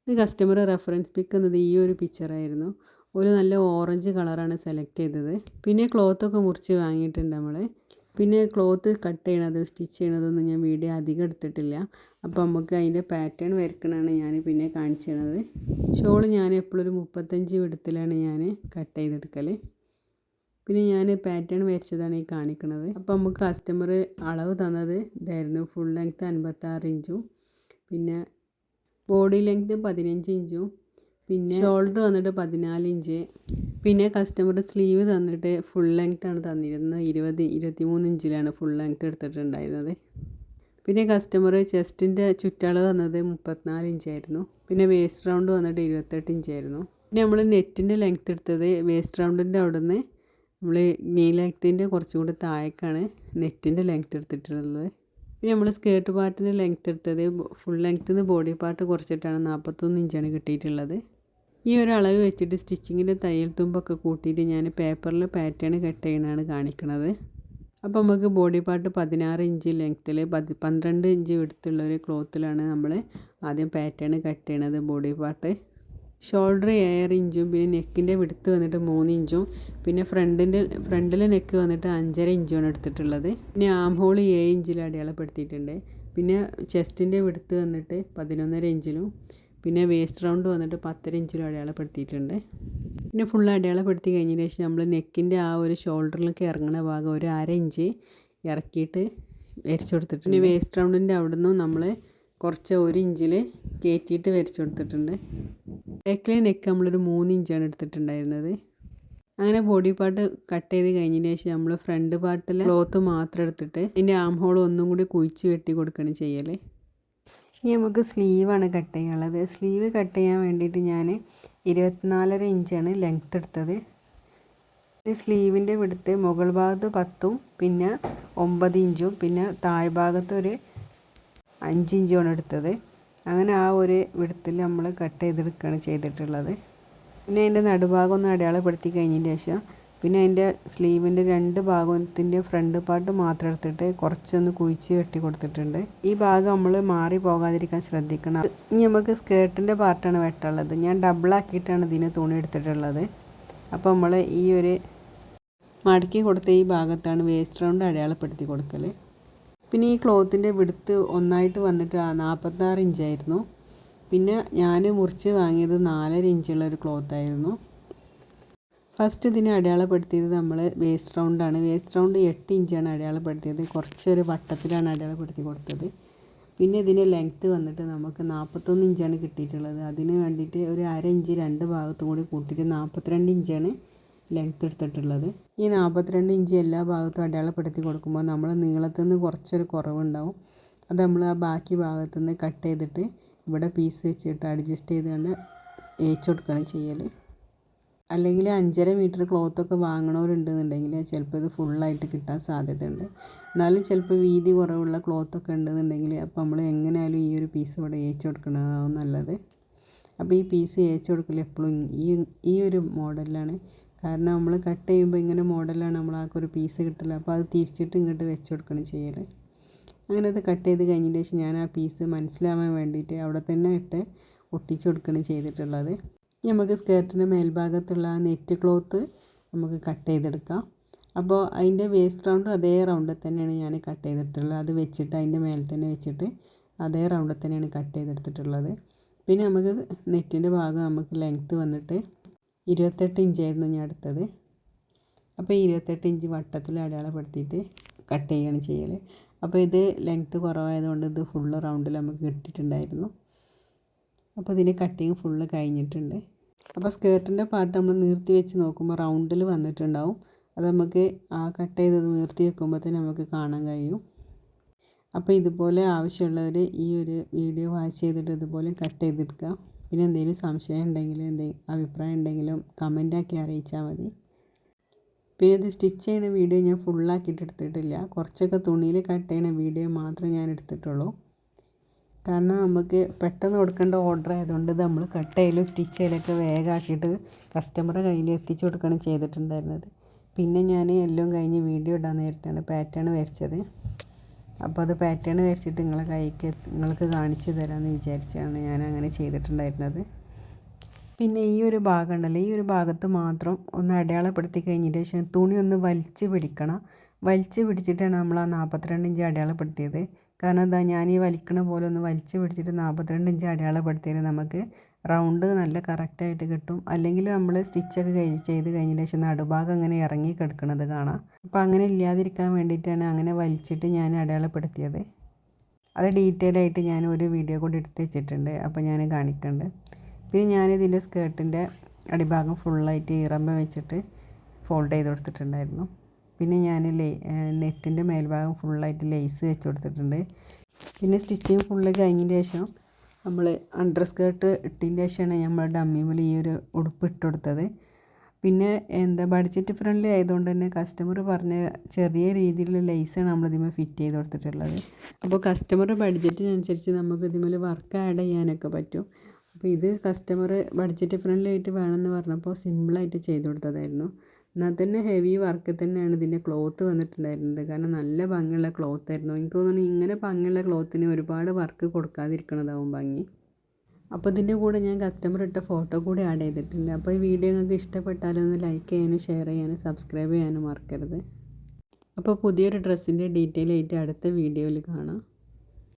ഇത് customer reference പിക്ക് എന്നത് ഈ ഒരു പിക്ചറായിരുന്നു. ഒരു നല്ല ഓറഞ്ച് കളറാണ് സെലക്ട് ചെയ്തത്. പിന്നെ ക്ലോത്തൊക്കെ മുറിച്ച് വാങ്ങിയിട്ടുണ്ട് നമ്മൾ. പിന്നെ ക്ലോത്ത് കട്ട് ചെയ്യണത് സ്റ്റിച്ച് ചെയ്യണതൊന്നും ഞാൻ വീഡിയോ അധികം എടുത്തിട്ടില്ല. അപ്പോൾ നമുക്ക് അതിൻ്റെ പാറ്റേൺ വരയ്ക്കണതാണ് ഞാൻ പിന്നെ കാണിച്ചു തരുന്നത്. ഷോള് ഞാൻ എപ്പോഴും ഒരു 35 വിടത്തിലാണ് ഞാൻ കട്ട് ചെയ്തെടുക്കൽ. പിന്നെ ഞാൻ പാറ്റേൺ വരച്ചതാണ് ഈ കാണിക്കുന്നത്. അപ്പോൾ നമുക്ക് കസ്റ്റമർ അളവ് തന്നത് ഇതായിരുന്നു. ഫുൾ ലെങ്ത്ത് 56 ഇഞ്ചും പിന്നെ ബോഡി ലെങ്ത്ത് 15 ഇഞ്ചും പിന്നെ ഷോൾഡർ വന്നിട്ട് 14 ഇഞ്ച്. പിന്നെ കസ്റ്റമർ സ്ലീവ് തന്നിട്ട് ഫുൾ ലെങ്ത്താണ് തന്നിരുന്നത്. 23 ഇഞ്ചിലാണ് ഫുൾ ലെങ്ത്ത് എടുത്തിട്ടുണ്ടായിരുന്നത്. പിന്നെ കസ്റ്റമർ ചെസ്റ്റിൻ്റെ ചുറ്റളവ് വന്നത് 34 ഇഞ്ചായിരുന്നു. പിന്നെ വേസ്റ്റ് റൗണ്ട് വന്നിട്ട് 28 ഇഞ്ചായിരുന്നു. പിന്നെ നമ്മൾ നെറ്റിൻ്റെ ലെങ്ത്ത് എടുത്തത് വേസ്റ്റ് റൗണ്ടിൻ്റെ അവിടെ നിന്ന് നമ്മൾ നീ ലെങ്ത്തിൻ്റെ കുറച്ചും കൂടി താഴേക്കാണ് നെറ്റിൻ്റെ ലെങ്ത്ത് എടുത്തിട്ടുള്ളത്. പിന്നെ നമ്മൾ സ്കേർട്ട് പാർട്ടിൻ്റെ ലെങ്ത്ത് എടുത്തത് ഫുൾ ലെങ്ത്തിൽ നിന്ന് ബോഡി പാർട്ട് കുറച്ചിട്ടാണ് 41 ഇഞ്ചാണ് കിട്ടിയിട്ടുള്ളത്. ഈ ഒരു അളവ് വെച്ചിട്ട് സ്റ്റിച്ചിങ്ങിൻ്റെ തയ്യൽ തുമ്പൊക്കെ കൂട്ടിയിട്ട് ഞാൻ പേപ്പറിൽ പാറ്റേൺ കട്ട് ചെയ്യണതാണ് കാണിക്കുന്നത്. അപ്പോൾ നമുക്ക് ബോഡി പാർട്ട് 16 ഇഞ്ച് ലെങ്ത്തിൽ 12 ഇഞ്ച് വിടുത്തുള്ള ഒരു ക്ലോത്തിലാണ് നമ്മൾ ആദ്യം പാറ്റേൺ കട്ട് ചെയ്യണത് ബോഡി പാർട്ട്. ഷോൾഡർ 7 ഇഞ്ചും പിന്നെ നെക്കിൻ്റെ വിടുത്ത് വന്നിട്ട് 3 ഇഞ്ചും പിന്നെ ഫ്രണ്ടിലെ നെക്ക് വന്നിട്ട് 5.5 ഇഞ്ചുമാണ് എടുത്തിട്ടുള്ളത്. പിന്നെ ആം ഹോൾ 7 ഇഞ്ചിൽ അടയാളപ്പെടുത്തിയിട്ടുണ്ട്. പിന്നെ ചെസ്റ്റിൻ്റെ വിടുത്ത് വന്നിട്ട് 11.5 ഇഞ്ചിലും പിന്നെ വേസ്റ്റ് റൗണ്ട് വന്നിട്ട് 10.5 ഇഞ്ചിലും അടയാളപ്പെടുത്തിയിട്ടുണ്ട്. പിന്നെ ഫുൾ അടയാളപ്പെടുത്തി കഴിഞ്ഞതിന് ശേഷം നമ്മൾ നെക്കിൻ്റെ ആ ഒരു ഷോൾഡറിലേക്ക് ഇറങ്ങുന്ന ഭാഗം ഒരു 1/2 ഇഞ്ച് ഇറക്കിയിട്ട് വരച്ചു കൊടുത്തിട്ടുണ്ട്. പിന്നെ വേസ്റ്റ് റൗണ്ടിൻ്റെ അവിടെ നിന്നും നമ്മൾ കുറച്ച് 1 ഇഞ്ചിൽ കയറ്റിയിട്ട് വരച്ചു കൊടുത്തിട്ടുണ്ട്. ബാക്കിലെ നെക്ക് നമ്മളൊരു 3 ഇഞ്ചാണ് എടുത്തിട്ടുണ്ടായിരുന്നത്. അങ്ങനെ ബോഡി പാർട്ട് കട്ട് ചെയ്ത് കഴിഞ്ഞതിന് ശേഷം നമ്മൾ ഫ്രണ്ട് പാർട്ടിലെ ക്ലോത്ത് മാത്രം എടുത്തിട്ട് ഇതിൻ്റെ ആം ഹോൾ ഒന്നും കൂടി കുഴിച്ച് വെട്ടി കൊടുക്കുകയാണ് ചെയ്യൽ. ഇനി നമുക്ക് സ്ലീവാണ് കട്ട് ചെയ്യാനുള്ളത്. സ്ലീവ് കട്ട് ചെയ്യാൻ വേണ്ടിയിട്ട് ഞാൻ 24.5 ഇഞ്ചാണ് ലെങ്ത്ത് എടുത്തത്. സ്ലീവിൻ്റെ വിടുത്ത് മുകൾ ഭാഗത്ത് 10ഉം പിന്നെ 9 ഇഞ്ചും പിന്നെ താഴ്ഭാഗത്ത് ഒരു 5 ഇഞ്ചുമാണ് എടുത്തത്. അങ്ങനെ ആ ഒരു വിടത്തിൽ നമ്മൾ കട്ട് ചെയ്തെടുക്കുകയാണ് ചെയ്തിട്ടുള്ളത്. പിന്നെ അതിൻ്റെ നടുഭാഗം ഒന്ന് അടയാളപ്പെടുത്തി കഴിഞ്ഞതിന് ശേഷം പിന്നെ അതിൻ്റെ സ്ലീവിൻ്റെ 2 ഭാഗത്തിൻ്റെ ഫ്രണ്ട് പാർട്ട് മാത്രം എടുത്തിട്ട് കുറച്ചൊന്ന് കുഴിച്ച് വെട്ടി കൊടുത്തിട്ടുണ്ട്. ഈ ഭാഗം നമ്മൾ മാറി പോകാതിരിക്കാൻ ശ്രദ്ധിക്കണം. ഇനി നമുക്ക് സ്കേർട്ടിൻ്റെ പാർട്ടാണ് വെട്ടുള്ളത്. ഞാൻ ഡബിളാക്കിയിട്ടാണ് ഇതിന് തുണി എടുത്തിട്ടുള്ളത്. അപ്പോൾ നമ്മൾ ഈ ഒരു മടക്കി കൊടുത്ത ഈ ഭാഗത്താണ് വേസ്റ്റ് റൗണ്ട് അടയാളപ്പെടുത്തി കൊടുക്കൽ. പിന്നെ ഈ ക്ലോത്തിൻ്റെ വിടുത്ത് ഒന്നായിട്ട് വന്നിട്ട് 46 ഇഞ്ചായിരുന്നു. പിന്നെ ഞാൻ മുറിച്ച് വാങ്ങിയത് 4.5 ഇഞ്ചുള്ള ഒരു ക്ലോത്തായിരുന്നു. ഫസ്റ്റ് ഇതിനെ അടയാളപ്പെടുത്തിയത് നമ്മൾ വേസ്റ്റ് റൗണ്ടാണ്. വേസ്റ്റ് റൗണ്ട് 8 ഇഞ്ചാണ് അടയാളപ്പെടുത്തിയത്. കുറച്ചൊരു വട്ടത്തിലാണ് അടയാളപ്പെടുത്തി കൊടുത്തത്. പിന്നെ ഇതിൻ്റെ ലെങ്ത്ത് വന്നിട്ട് നമുക്ക് 41 ഇഞ്ചാണ് കിട്ടിയിട്ടുള്ളത്. അതിന് വേണ്ടിയിട്ട് ഒരു 1/2 ഇഞ്ച് 2 ഭാഗത്തും കൂടി കൂട്ടിയിട്ട് 42 ഇഞ്ചാണ് ലെങ്ത്ത് എടുത്തിട്ടുള്ളത്. ഈ 42 ഇഞ്ച് എല്ലാ ഭാഗത്തും അടയാളപ്പെടുത്തി കൊടുക്കുമ്പോൾ നമ്മൾ നീളത്തിൽ നിന്ന് കുറച്ചൊരു കുറവുണ്ടാവും. അത് നമ്മൾ ആ ബാക്കി ഭാഗത്തു നിന്ന് കട്ട് ചെയ്തിട്ട് ഇവിടെ പീസ് വെച്ചിട്ട് അഡ്ജസ്റ്റ് ചെയ്തുകൊണ്ട് ഏച്ച് കൊടുക്കുകയാണ് ചെയ്യൽ. അല്ലെങ്കിൽ 5.5 മീറ്റർ ക്ലോത്തൊക്കെ വാങ്ങണവരുണ്ടെന്നുണ്ടെങ്കിൽ ചിലപ്പോൾ ഇത് ഫുള്ളായിട്ട് കിട്ടാൻ സാധ്യതയുണ്ട്. എന്നാലും ചിലപ്പോൾ വീതി കുറവുള്ള ക്ലോത്തൊക്കെ ഉണ്ടെന്നുണ്ടെങ്കിൽ അപ്പോൾ നമ്മൾ എങ്ങനെയായാലും ഈ ഒരു പീസ് ഇവിടെ ഏച്ച് കൊടുക്കണതാവും നല്ലത്. അപ്പോൾ ഈ പീസ് ഏച്ച് കൊടുക്കൽ എപ്പോഴും ഈ ഒരു മോഡലിലാണ്. കാരണം നമ്മൾ കട്ട് ചെയ്യുമ്പോൾ ഇങ്ങനെ മോഡലാണ് നമ്മൾ ആ ഒരു പീസ് കിട്ടില്ല. അപ്പോൾ അത് തിരിച്ചിട്ട് ഇങ്ങോട്ട് വെച്ച് കൊടുക്കണം ചെയ്യൽ. അങ്ങനെ അത് കട്ട് ചെയ്ത് കഴിഞ്ഞതിന് ശേഷം ഞാൻ ആ പീസ് മനസ്സിലാവാൻ വേണ്ടിയിട്ട് അവിടെ തന്നെ ഇട്ട് ഒട്ടിച്ച് കൊടുക്കുകയാണ് ചെയ്തിട്ടുള്ളത്. നമുക്ക് സ്കേർട്ടിൻ്റെ മേൽഭാഗത്തുള്ള ആ നെറ്റ് ക്ലോത്ത് നമുക്ക് കട്ട് ചെയ്തെടുക്കാം. അപ്പോൾ അതിൻ്റെ വേസ്റ്റ് റൗണ്ട് അതേ റൗണ്ടിൽ തന്നെയാണ് ഞാൻ കട്ട് ചെയ്തെടുത്തിട്ടുള്ളത്. അത് വെച്ചിട്ട് അതിൻ്റെ മേലെ തന്നെ വെച്ചിട്ട് അതേ റൗണ്ടിൽ തന്നെയാണ് കട്ട് ചെയ്തെടുത്തിട്ടുള്ളത്. പിന്നെ നമുക്ക് നെറ്റിൻ്റെ ഭാഗം നമുക്ക് ലെങ്ത്ത് വന്നിട്ട് 28 ഇഞ്ചായിരുന്നു ഞാൻ എടുത്തത്. അപ്പോൾ 28 ഇഞ്ച് വട്ടത്തിൽ അടയാളപ്പെടുത്തിയിട്ട് കട്ട് ചെയ്യുകയാണ് ചെയ്യൽ. അപ്പോൾ ഇത് ലെങ്ത്ത് കുറവായതുകൊണ്ട് ഇത് ഫുള്ള് റൗണ്ടിൽ നമുക്ക് കിട്ടിയിട്ടുണ്ടായിരുന്നു. അപ്പോൾ ഇതിൻ്റെ കട്ടിങ് ഫുള്ള് കഴിഞ്ഞിട്ടുണ്ട്. അപ്പോൾ സ്കേർട്ടിൻ്റെ പാർട്ട് നമ്മൾ നീർത്തി വെച്ച് നോക്കുമ്പോൾ റൗണ്ടിൽ വന്നിട്ടുണ്ടാവും. അത് നമുക്ക് ആ കട്ട് ചെയ്തത് നീർത്തി വെക്കുമ്പോഴത്തേന് നമുക്ക് കാണാൻ കഴിയും. അപ്പോൾ ഇതുപോലെ ആവശ്യമുള്ളവർ ഈ ഒരു വീഡിയോ വാച്ച് ചെയ്തിട്ട് ഇതുപോലെ കട്ട് ചെയ്തെടുക്കുക. പിന്നെ എന്തെങ്കിലും സംശയം ഉണ്ടെങ്കിലും അഭിപ്രായം ഉണ്ടെങ്കിലും കമൻറ്റാക്കി അറിയിച്ചാൽ മതി. പിന്നെ ഇത് സ്റ്റിച്ച് ചെയ്യുന്ന വീഡിയോ ഞാൻ ഫുള്ളാക്കിയിട്ട് എടുത്തിട്ടില്ല. കുറച്ചൊക്കെ തുണിയിൽ കട്ട് ചെയ്യുന്ന വീഡിയോ മാത്രമേ ഞാൻ എടുത്തിട്ടുള്ളൂ. കാരണം നമുക്ക് പെട്ടെന്ന് കൊടുക്കേണ്ട ഓർഡർ ആയതുകൊണ്ട് ഇത് നമ്മൾ കട്ട് ചെയ്യലും സ്റ്റിച്ച് ചെയ്യലൊക്കെ വേഗമാക്കിയിട്ട് കസ്റ്റമറുടെ കയ്യിൽ എത്തിച്ചു കൊടുക്കുകയാണ് ചെയ്തിട്ടുണ്ടായിരുന്നത്. പിന്നെ ഞാൻ എല്ലാം കഴിഞ്ഞ് വീഡിയോ ഇടാൻ നേരത്താണ് പാറ്റേൺ വരച്ചത്. അപ്പോൾ അത് പാറ്റേൺ വരച്ചിട്ട് നിങ്ങൾക്ക് കാണിച്ചു തരാമെന്ന് വിചാരിച്ചാണ് ഞാൻ അങ്ങനെ ചെയ്തിട്ടുണ്ടായിരുന്നത്. പിന്നെ ഈ ഒരു ഭാഗം ഉണ്ടല്ലോ, ഈ ഒരു ഭാഗത്ത് മാത്രം ഒന്ന് അടയാളപ്പെടുത്തി കഴിഞ്ഞതിന് ശേഷം തുണി ഒന്ന് വലിച്ച് പിടിക്കണം. വലിച്ച് പിടിച്ചിട്ടാണ് നമ്മൾ ആ 42 ഇഞ്ച് അടയാളപ്പെടുത്തിയത്. കാരണം എന്താ, ഞാൻ ഈ വലിക്കണ പോലെ ഒന്ന് വലിച്ച് പിടിച്ചിട്ട് 42 ഇഞ്ച് അടയാളപ്പെടുത്തിയാൽ നമുക്ക് റൗണ്ട് നല്ല കറക്റ്റായിട്ട് കിട്ടും. അല്ലെങ്കിൽ നമ്മൾ സ്റ്റിച്ചൊക്കെ ചെയ്ത് കഴിഞ്ഞതിന് ശേഷം നടുഭാഗം അങ്ങനെ ഇറങ്ങി കിടക്കുന്നത് കാണാം. അപ്പോൾ അങ്ങനെ ഇല്ലാതിരിക്കാൻ വേണ്ടിയിട്ടാണ് അങ്ങനെ വലിച്ചിട്ട് ഞാൻ അടയാളപ്പെടുത്തിയത്. അത് ഡീറ്റെയിൽ ആയിട്ട് ഞാൻ ഒരു വീഡിയോ കൂടി എടുത്ത് വെച്ചിട്ടുണ്ട്, അപ്പോൾ ഞാൻ കാണിക്കുന്നുണ്ട്. പിന്നെ ഞാനിതിൻ്റെ സ്കേർട്ടിൻ്റെ അടിഭാഗം ഫുള്ളായിട്ട് ഈറമ്പ വെച്ചിട്ട് ഫോൾഡ് ചെയ്ത് കൊടുത്തിട്ടുണ്ടായിരുന്നു. പിന്നെ ഞാൻ നെറ്റിൻ്റെ മേൽഭാഗം ഫുള്ളായിട്ട് ലേസ് വെച്ച് കൊടുത്തിട്ടുണ്ട്. പിന്നെ സ്റ്റിച്ചിങ് ഫുള്ള് കഴിഞ്ഞതിന് ശേഷം നമ്മൾ അണ്ടർ സ്കേർട്ട് ഇട്ടതിന് ശേഷമാണ് നമ്മൾ ഡമ്മിയിൽ ഈ ഒരു ഉടുപ്പ് ഇട്ട് കൊടുത്തത്. പിന്നെ ബഡ്ജറ്റ് ഫ്രണ്ട്ലി ആയതുകൊണ്ട് തന്നെ കസ്റ്റമർ പറഞ്ഞ ചെറിയ രീതിയിലുള്ള ലേസാണ് നമ്മൾ ഇതിന്മേൽ ഫിറ്റ് ചെയ്ത് കൊടുത്തിട്ടുള്ളത്. അപ്പോൾ കസ്റ്റമർ ബഡ്ജറ്റിനനുസരിച്ച് നമുക്ക് ഇതിന്മേൽ വർക്ക് ആഡ് ചെയ്യാനൊക്കെ പറ്റും. അപ്പോൾ ഇത് കസ്റ്റമർ ബഡ്ജറ്റ് ഫ്രണ്ട്ലി ആയിട്ട് വേണമെന്ന് പറഞ്ഞപ്പോൾ സിമ്പിളായിട്ട് ചെയ്ത് കൊടുത്തതായിരുന്നു. എന്നാൽ തന്നെ ഹെവി വർക്ക് തന്നെയാണ് ഇതിൻ്റെ ക്ലോത്ത് വന്നിട്ടുണ്ടായിരുന്നത്. കാരണം നല്ല ഭംഗിയുള്ള ക്ലോത്ത് ആയിരുന്നു. എനിക്ക് തോന്നുന്നു ഇങ്ങനെ ഭംഗിയുള്ള ക്ലോത്തിന് ഒരുപാട് വർക്ക് കൊടുക്കാതിരിക്കണതാവും ഭംഗി. അപ്പോൾ ഇതിൻ്റെ കൂടെ ഞാൻ കസ്റ്റമർ ഇട്ട ഫോട്ടോ കൂടി ആഡ് ചെയ്തിട്ടുണ്ട്. അപ്പോൾ ഈ വീഡിയോ നിങ്ങൾക്ക് ഇഷ്ടപ്പെട്ടാലൊന്ന് ലൈക്ക് ചെയ്യാനും ഷെയർ ചെയ്യാനും സബ്സ്ക്രൈബ് ചെയ്യാനും മറക്കരുത്. അപ്പോൾ പുതിയൊരു ഡ്രസ്സിൻ്റെ ഡീറ്റെയിൽ ആയിട്ട് അടുത്ത വീഡിയോയിൽ കാണാം.